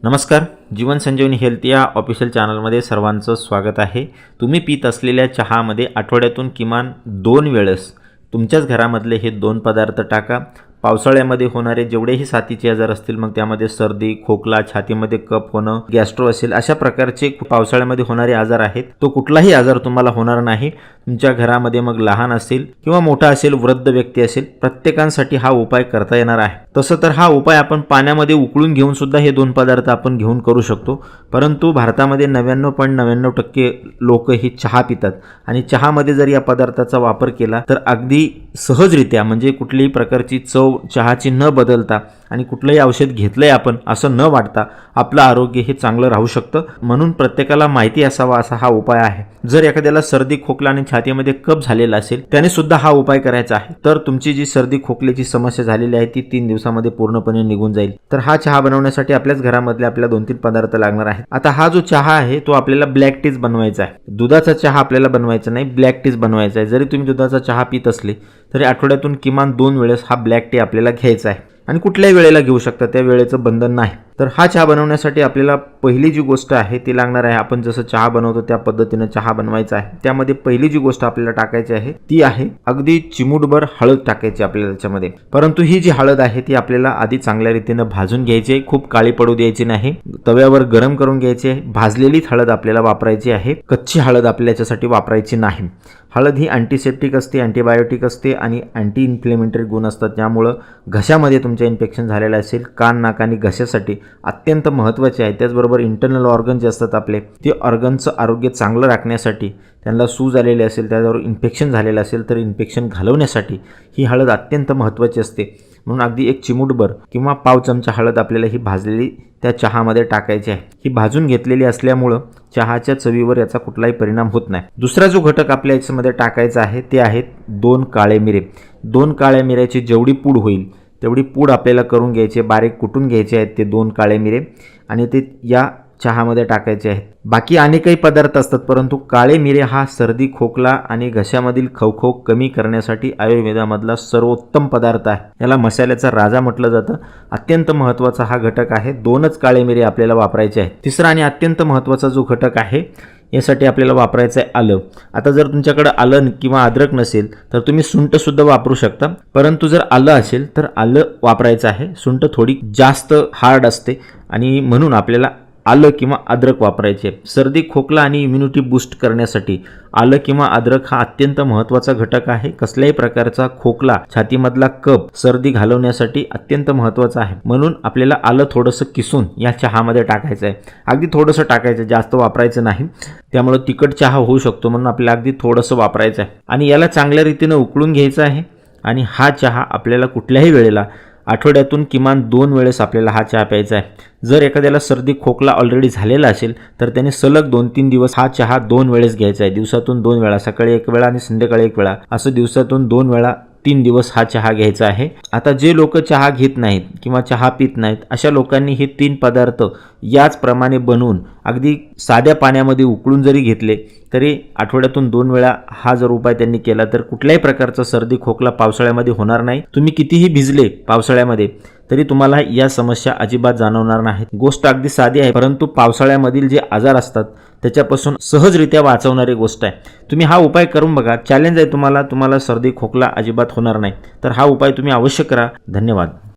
नमस्कार. जीवन संजीवनी हेल्थ या ऑफिशियल चॅनलमध्ये सर्वांचं स्वागत आहे. तुम्ही पीत असलेल्या चहामध्ये आठवड्यातून किमान 2 वेळेस तुमच्याच घरामधले हे 2 पदार्थ टाका. पावसाळ्यामध्ये होणारे जेवढेही साथीचे आजार असतील, मग त्यामध्ये सर्दी, खोकला, छातीमध्ये कफ होणं, गॅस्ट्रो असेल, अशा प्रकारचे पावसाळ्यामध्ये होणारे आजार आहेत. तो कुठलाही आजार तुम्हाला होणार नाही. तुमच्या घरामध्ये मग लहान असेल किंवा मोठा असेल, वृद्ध व्यक्ती असेल, प्रत्येकांसाठी हा उपाय करता येणार आहे. तसं तर हा उपाय आपण पाण्यामध्ये उकळून घेऊन सुद्धा हे 2 पदार्थ आपण घेऊन करू शकतो. परंतु भारतामध्ये 99.99% लोक ही चहा पितात आणि चहामध्ये जर या पदार्थाचा वापर केला तर अगदी सहजरित्या, म्हणजे कुठलीही प्रकारची चव चहाची न बदलता आणि कुठलंही औषध घेतलंय आपण असं न वाटता आपलं आरोग्य हे चांगलं राहू शकतं. म्हणून प्रत्येकाला माहिती असावा असा हा उपाय आहे. जर एखाद्याला सर्दी, खोकला आणि छातीमध्ये कफ झालेला असेल, त्याने सुद्धा हा उपाय करायचा आहे. तर तुमची जी सर्दी खोकल्याची समस्या झालेली आहे ती 3 दिवसामध्ये पूर्णपणे निघून जाईल. तर हा चहा बनवण्यासाठी आपल्याच घरामधले आपल्याला 2-3 पदार्थ लागणार आहेत. आता हा जो चहा आहे तो आपल्याला ब्लॅक टीच बनवायचा आहे. दुधाचा चहा आपल्याला बनवायचा नाही, ब्लॅक टीच बनवायचा आहे. जरी तुम्ही दुधाचा चहा पित असले तरी आठवड्यातून किमान 2 वेळेस हा ब्लॅक टी आपल्याला घ्यायचा आहे आणि कुठल्याही वेळेला घेऊ शकता, त्या वेळेचं बंधन नाही. तर हा चहा बनवण्यासाठी आपल्याला पहिली जी गोष्ट आहे ती लागणार आहे. आपण जसं चहा बनवतो त्या पद्धतीने चहा बनवायचा आहे. त्यामध्ये पहिली जी गोष्ट आपल्याला टाकायची आहे ती आहे अगदी चिमूटभर हळद टाकायची आपल्याला त्याच्यामध्ये. परंतु ही जी हळद आहे ती आपल्याला आधी चांगल्या रीतीने भाजून घ्यायची आहे. खूप काळी पडू द्यायची नाही. तव्यावर गरम करून घ्यायची आहे. भाजलेलीच हळद आपल्याला वापरायची आहे. कच्ची हळद आपल्याला याच्यासाठी वापरायची नाही. हळद ही अँटीसेप्टिक असते, अँटीबायोटिक असते आणि अँटी इन्फ्लेमेटरी गुण असतात. त्यामुळं घशामध्ये तुमच्या इन्फेक्शन झालेलं असेल, कान, नाक आणि घशासाठी अत्यंत महत्त्वाचे आहे. त्याचबरोबर इंटरनल ऑर्गन जे असतात आपले, ते ऑर्गनचं आरोग्य चांगलं राखण्यासाठी, त्यांना सूज आलेली असेल, त्याच्यावर इन्फेक्शन झालेलं असेल तर इन्फेक्शन घालवण्यासाठी ही हळद अत्यंत महत्त्वाची असते. म्हणून अगदी एक चिमूटभर किंवा पाव चमचा हळद आपल्याला ही भाजलेली त्या चहामध्ये टाकायची आहे. ही भाजून घेतलेली असल्यामुळं चहाच्या चवीवर याचा कुठलाही परिणाम होत नाही. दुसरा जो घटक आपल्या याच्यामध्ये टाकायचा आहे ते आहेत 2 काळे मिरे. 2 काळ्या मिऱ्याची जेवढी पूड होईल तेवढी पूड आपल्याला करून घ्यायची, बारीक कुटून घ्यायचे आहेत ते 2 काळे मिरे आणि ते या चहामध्ये टाकायचे आहेत. बाकी अनेकही पदार्थ असतात, परंतु काळे मिरे हा सर्दी, खोकला आणि घशामधील खवखव कमी करण्यासाठी आयुर्वेदामधला सर्वोत्तम पदार्थ आहे. याला मसाल्याचा राजा म्हटलं जातं. अत्यंत महत्त्वाचा हा घटक आहे. 2च काळे मिरे आपल्याला वापरायचे आहेत. तिसरा आणि अत्यंत महत्त्वाचा जो घटक आहे यासाठी आपल्याला वापरायचं आहे आलं. आता जर तुमच्याकडे आलं किंवा अद्रक नसेल तर तुम्ही सुंठसुद्धा वापरू शकता, परंतु जर आलं असेल तर आलं वापरायचं आहे. सुंठ थोडी जास्त हार्ड असते आणि म्हणून आपल्याला आलं किंवा अद्रक वापरायचे. सर्दी, खोकला आणि इम्युनिटी बूस्ट करण्यासाठी आलं किंवा अद्रक हा अत्यंत महत्त्वाचा घटक आहे. कसल्याही प्रकारचा खोकला, छातीमधला कफ, सर्दी घालवण्यासाठी अत्यंत महत्त्वाचा आहे. म्हणून आपल्याला आलं थोडंसं किसून या चहामध्ये टाकायचं आहे. अगदी थोडंसं टाकायचं, जास्त वापरायचं नाही. त्यामुळे तिखट चहा होऊ शकतो, म्हणून आपल्याला अगदी थोडंसं वापरायचं आहे आणि याला चांगल्या रीतीनं उकळून घ्यायचं आहे. आणि हा चहा आपल्याला कुठल्याही वेळेला आठवड्यातून किमान 2 वेळेस आपल्याला हा चहा प्यायचा आहे. जर एखाद्याला सर्दी, खोकला ऑलरेडी झालेला असेल तर त्याने सलग 2-3 दिवस हा चहा 2 वेळेस घ्यायचा आहे. दिवसातून 2 वेळा, सकाळी 1 वेळा आणि संध्याकाळी 1 वेळा, असं दिवसातून 2 वेळा 3 दिवस हा चहा घ्यायचा आहे. आता जे लोक चहा घेत नाहीत किंवा चहा पित नाहीत अशा लोकांनी हे 3 पदार्थ याचप्रमाणे बनवून अगदी साध्या पाण्यामध्ये उकळून जरी घेतले तरी आठवड्यातून 2 वेळा हा जर उपाय त्यांनी केला तर कुठल्याही प्रकारचा सर्दी, खोकला पावसाळ्यामध्ये होणार नाही. तुम्ही कितीही भिजले पावसाळ्यामध्ये तरी तुम्हाला या समस्या अजिबात जाणवणार नाहीत. गोष्ट अगदी साधी आहे, परंतु पावसाळ्यामधील जे आजार असतात त्याच्यापासून सहजरित्या वाचवणारी गोष्ट आहे. तुम्ही हा उपाय करून बघा. चॅलेंज आहे तुम्हाला सर्दी, खोकला अजिबात होणार नाही. तर हा उपाय तुम्ही अवश्य करा. धन्यवाद.